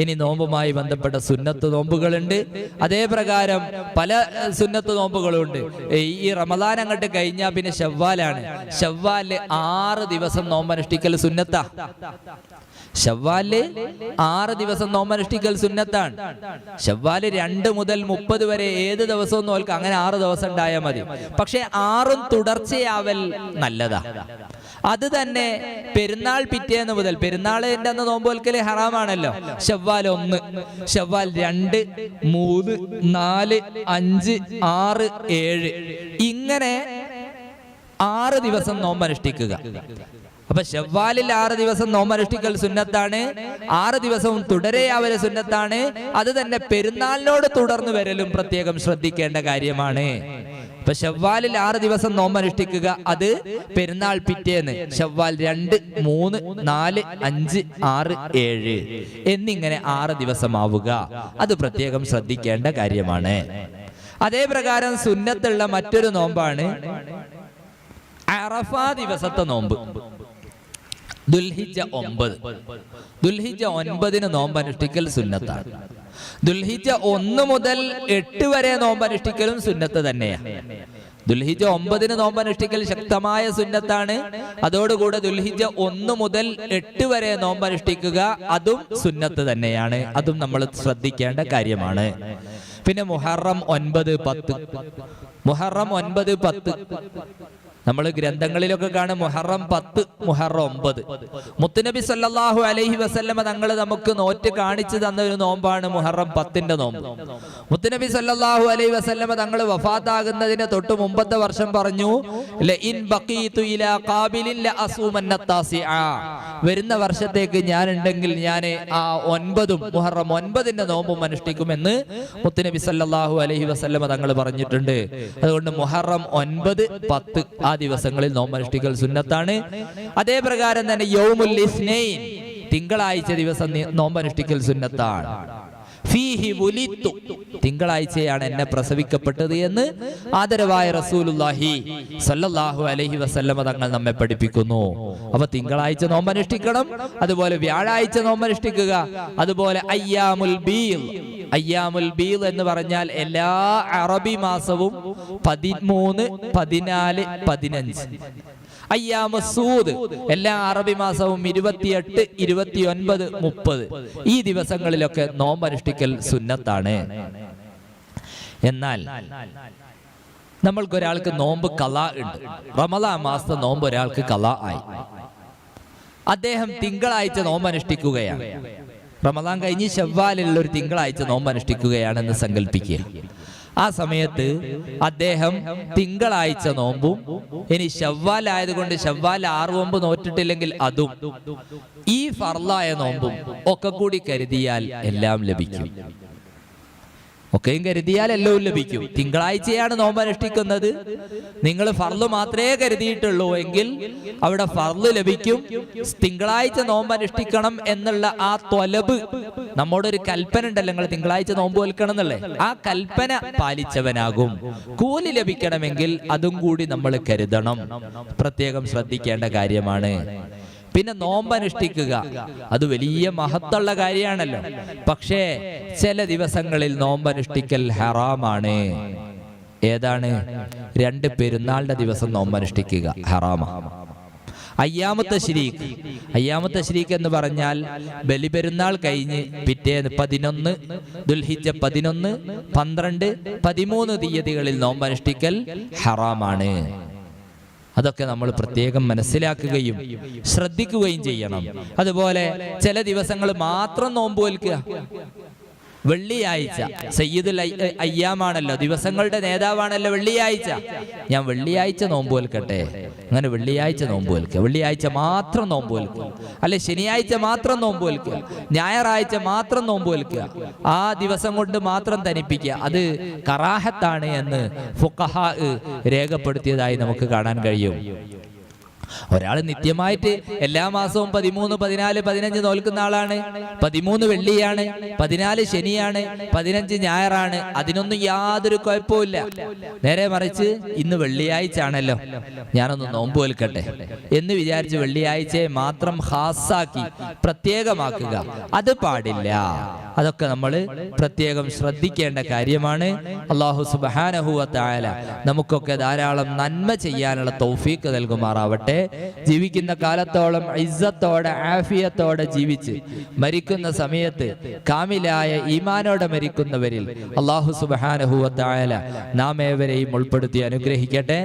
ഇനി നോമ്പുമായി ബന്ധപ്പെട്ട സുന്നത്ത് നോമ്പുകളുണ്ട്. അതേ പ്രകാരം പല സുന്നത്ത് നോമ്പുകളുണ്ട്. ഈ റമദാൻ അങ്ങോട്ട് കഴിഞ്ഞാൽ പിന്നെ ശവ്വാലാണ്. ശവ്വാലില് 6 ദിവസം നോമ്പനുഷ്ഠിക്കൽ സുന്നത്താ. ശവ്വാലില് 6 ദിവസം നോമ്പനുഷ്ഠിക്കൽ സുന്നത്താണ്. ശവ്വാല് 2 മുതൽ 30 വരെ ഏത് ദിവസവും നോൽക്കാം, അങ്ങനെ 6 ദിവസം ഉണ്ടായാൽ മതി. പക്ഷെ 6ഉം തുടർച്ചയാവൽ നല്ലതാ. അത് തന്നെ പെരുന്നാൾ പിറ്റേന്ന് മുതൽ, പെരുന്നാളിന്റെ അന്ന് നോമ്പോൽക്കല് ഹറാമാണല്ലോ. ശവ്വാൽ 1, ശവ്വാൽ 2, 3, 4, 5, 6, 7 ഇങ്ങനെ 6 ദിവസം നോമ്പനുഷ്ഠിക്കുക. അപ്പൊ ശവ്വാലിൽ 6 ദിവസം നോമ്പനുഷ്ഠിക്കൽ സുന്നത്താണ്. 6 ദിവസവും തുടരെയാവല് സുന്നത്താണ്. അത് തന്നെ പെരുന്നാളിനോട് തുടർന്ന് വരലും പ്രത്യേകം ശ്രദ്ധിക്കേണ്ട കാര്യമാണ്. അപ്പൊ ശവ്വാലിൽ 6 ദിവസം നോമ്പനുഷ്ഠിക്കുക, അത് പെരുന്നാൾ പിറ്റേന്ന് ശവ്വാൽ 2, 3, 4, 5, 6, 7 എന്നിങ്ങനെ 6 ദിവസമാവുക. അത് പ്രത്യേകം ശ്രദ്ധിക്കേണ്ട കാര്യമാണ്. അതേ പ്രകാരം സുന്നത്തുള്ള മറ്റൊരു നോമ്പാണ് അറഫ ദിവസത്തെ നോമ്പ്. ദുൽഹിജ്ജ 9. ദുൽഹിജ്ജ 9 നോമ്പനുഷ്ഠിക്കൽ സുന്നത്താണ്. ദുൽഹിജ്ജ 1 മുതൽ 8 വരെ നോമ്പനുഷ്ഠിക്കലും സുന്നത്ത് തന്നെയാണ്. ദുൽഹിജ്ജ 9 നോമ്പനുഷ്ഠിക്കൽ ശക്തമായ സുന്നത്താണ്. അതോടുകൂടെ ദുൽഹിജ്ജ 1 മുതൽ 8 വരെ നോമ്പനുഷ്ഠിക്കുക, അതും സുന്നത്ത് തന്നെയാണ്. അതും നമ്മൾ ശ്രദ്ധിക്കേണ്ട കാര്യമാണ്. പിന്നെ മുഹറം 9, 10. മുഹറം 9, 10 നമ്മൾ ഗ്രന്ഥങ്ങളിലൊക്കെ കാണും മുഹറം 10, മുഹറം 9. മുത്തുനബി സല്ലല്ലാഹു അലൈഹി വസല്ലമ തങ്ങൾ നമുക്ക് നോറ്റ് കാണിച്ചു തന്ന ഒരു നോമ്പാണ് മുഹറം 10ന്റെ നോമ്പ്. മുത്തുനബി സല്ലല്ലാഹു അലൈഹി വസല്ലമ തങ്ങൾ വഫാത്താകുന്നതിന് തൊട്ട് മുമ്പത്തെ വർഷം പറഞ്ഞു, ലഇൻ ബഖീതു ഇലാ ഖാബിലിൻ ലഅസൂമന്ന താസിഅ. വരുന്ന വർഷത്തേക്ക് ഞാൻ ഉണ്ടെങ്കിൽ ഞാൻ ആ 9ഉം മുഹറം 9ന്റെ നോമ്പും അനുഷ്ഠിക്കുമെന്ന് മുത്തുനബി സല്ലല്ലാഹു അലൈഹി വസല്ലമ തങ്ങൾ പറഞ്ഞിട്ടുണ്ട്. അതുകൊണ്ട് മുഹറം 9, 10 ആ ദിവസങ്ങളിൽ നോമ്പനുഷ്ഠിക്കൽ സുന്നത്താണ്. അതേ പ്രകാരം തന്നെ യൗമുൽ ഇസ്നൈൻ തിങ്കളാഴ്ച ദിവസം നോമ്പനുഷ്ഠിക്കൽ സുന്നത്താണ്. ഫീഹി വുലിത്തു, തിങ്കളാഴ്ചയാണ് എന്നെ പ്രസവിക്കപ്പെട്ടത് എന്ന് ആദരവായ റസൂലുള്ളാഹി സ്വല്ലല്ലാഹു അലൈഹി വസല്ലമ തങ്ങൾ നമ്മെ പഠിപ്പിക്കുന്നു. അപ്പൊ തിങ്കളാഴ്ച നോമ്പനുഷ്ഠിക്കണം, അതുപോലെ വ്യാഴാഴ്ച നോമ്പനുഷ്ഠിക്കുക, അതുപോലെ അയ്യാമുൽ ബീൽ. അയ്യാമുൽ ബീൽ എന്ന് പറഞ്ഞാൽ എല്ലാ അറബി മാസവും 13, 14, 15. അയ്യാമസൂദ് എല്ലാ അറബി മാസവും 28, 29, 30 ഈ ദിവസങ്ങളിലൊക്കെ നോമ്പനുഷ്ഠിക്കൽ സുന്നത്താണ്. എന്നാൽ നമ്മൾക്കൊരാൾക്ക് നോമ്പ് ഖളാ ഉണ്ട്. റമദാൻ മാസത്തെ നോമ്പ് ഒരാൾക്ക് ഖളാ ആയി. അദ്ദേഹം തിങ്കളാഴ്ച നോമ്പനുഷ്ഠിക്കുകയാണ്. റമദാൻ കഴിഞ്ഞ് ശവ്വാലുള്ള ഒരു തിങ്കളാഴ്ച നോമ്പനുഷ്ഠിക്കുകയാണെന്ന് സങ്കല്പിക്കുക. ആ സമയത്ത് അദ്ദേഹം തിങ്കളാഴ്ച നോമ്പും, ഇനി ശവ്വാൽ ആയതുകൊണ്ട് ശവ്വാൽ 6 നോമ്പ് നോറ്റിട്ടില്ലെങ്കിൽ അതും, ഈ ഫർളായ നോമ്പും ഒക്കെ കൂടി കരുതിയാൽ എല്ലാം ലഭിക്കും. ഒക്കെയും കരുതിയാൽ എല്ലാം ലഭിക്കും. തിങ്കളാഴ്ചയാണ് നോമ്പ് അനുഷ്ഠിക്കുന്നത്, നിങ്ങൾ ഫർള് മാത്രമേ കരുതിയിട്ടുള്ളൂ എങ്കിൽ അവിടെ ഫർള് ലഭിക്കും. തിങ്കളാഴ്ച നോമ്പ് അനുഷ്ഠിക്കണം എന്നുള്ള ആ ത്വലബ്, നമ്മോടൊരു കൽപ്പന ഉണ്ടല്ലോ, നിങ്ങൾ തിങ്കളാഴ്ച നോമ്പ് വെൽക്കണം എന്നുള്ളേ, ആ കൽപ്പന പാലിച്ചവനാകും. കൂലി ലഭിക്കണമെങ്കിൽ അതും കൂടി നമ്മൾ കരുതണം. പ്രത്യേകം ശ്രദ്ധിക്കേണ്ട കാര്യമാണ്. പിന്നെ നോമ്പനുഷ്ഠിക്കുക അത് വലിയ മഹത്തുള്ള കാര്യമാണല്ലോ. പക്ഷേ ചില ദിവസങ്ങളിൽ നോമ്പനുഷ്ഠിക്കൽ ഹറാമാണ്. ഏതാണ്? 2 പെരുന്നാളിന്റെ ദിവസം നോമ്പനുഷ്ഠിക്കുക ഹറാമാണ്. അയ്യാമത്തെ ശരീക്ക്, അയ്യാമത്തെ ശരീക്ക് എന്ന് പറഞ്ഞാൽ ബലിപെരുന്നാൾ കഴിഞ്ഞ് പിറ്റേന്ന് 11, ദുൽഹിജ്ജ 11, 12, 13 തീയതികളിൽ നോമ്പനുഷ്ഠിക്കൽ ഹറാമാണ്. അതൊക്കെ നമ്മൾ പ്രത്യേകം മനസ്സിലാക്കുകയും ശ്രദ്ധിക്കുകയും ചെയ്യണം. അതുപോലെ ചില ദിവസങ്ങൾ മാത്രം നോമ്പ് വെൽക്കുക. വെള്ളിയാഴ്ച സയ്യിദുൽ അയ്യാമാണല്ലോ, ദിവസങ്ങളുടെ നേതാവാണല്ലോ വെള്ളിയാഴ്ച. ഞാൻ വെള്ളിയാഴ്ച നോമ്പ് വെൽക്കട്ടെ, അങ്ങനെ വെള്ളിയാഴ്ച നോമ്പ് വെൽക്കുക. വെള്ളിയാഴ്ച മാത്രം നോമ്പ് വെൽക്കുക, അല്ലെ ശനിയാഴ്ച മാത്രം നോമ്പ് വെൽക്കുക, ഞായറാഴ്ച മാത്രം നോമ്പ് വെൽക്കുക. ആ ദിവസം കൊണ്ട് മാത്രം തനിപ്പിക്കുക. അത് കറാഹത്താണ് എന്ന് ഫുഖഹാ രേഖപ്പെടുത്തിയതായി നമുക്ക് കാണാൻ കഴിയും. ഒരാൾ നിത്യമായിട്ട് എല്ലാ മാസവും 13, 14, 15 നോൽക്കുന്ന ആളാണ്. 13 വെള്ളിയാണ്, 14 ശനിയാണ്, 15 ഞായറാണ്. അതിനൊന്നും യാതൊരു കുഴപ്പമില്ല. നേരെ മറിച്ച് ഇന്ന് വെള്ളിയാഴ്ച ആണല്ലോ, ഞാനൊന്ന് നോമ്പ് വെൽക്കട്ടെ എന്ന് വിചാരിച്ച് വെള്ളിയാഴ്ചയെ മാത്രം ഖാസാക്കി പ്രത്യേകമാക്കുക, അത് പാടില്ല. അതൊക്കെ നമ്മൾ പ്രത്യേകം ശ്രദ്ധിക്കേണ്ട കാര്യമാണ്. അല്ലാഹു സുബ്ഹാനഹു വ തആല നമുക്കൊക്കെ ധാരാളം നന്മ ചെയ്യാനുള്ള തൗഫീഖ് നൽകുമാറാവട്ടെ. ജീവിക്കുന്ന കാലത്തോളം ഇസ്സത്തോടെ ആഫിയത്തോടെ ജീവിച്ച് മരിക്കുന്ന സമയത്ത് കാമിലായ ഈമാനോടെ മരിക്കുന്നവരിൽ അല്ലാഹു സുബ്ഹാനഹു വ തആല നാം ഏവരെയും ഉൾപ്പെടുത്തി അനുഗ്രഹിക്കട്ടെ.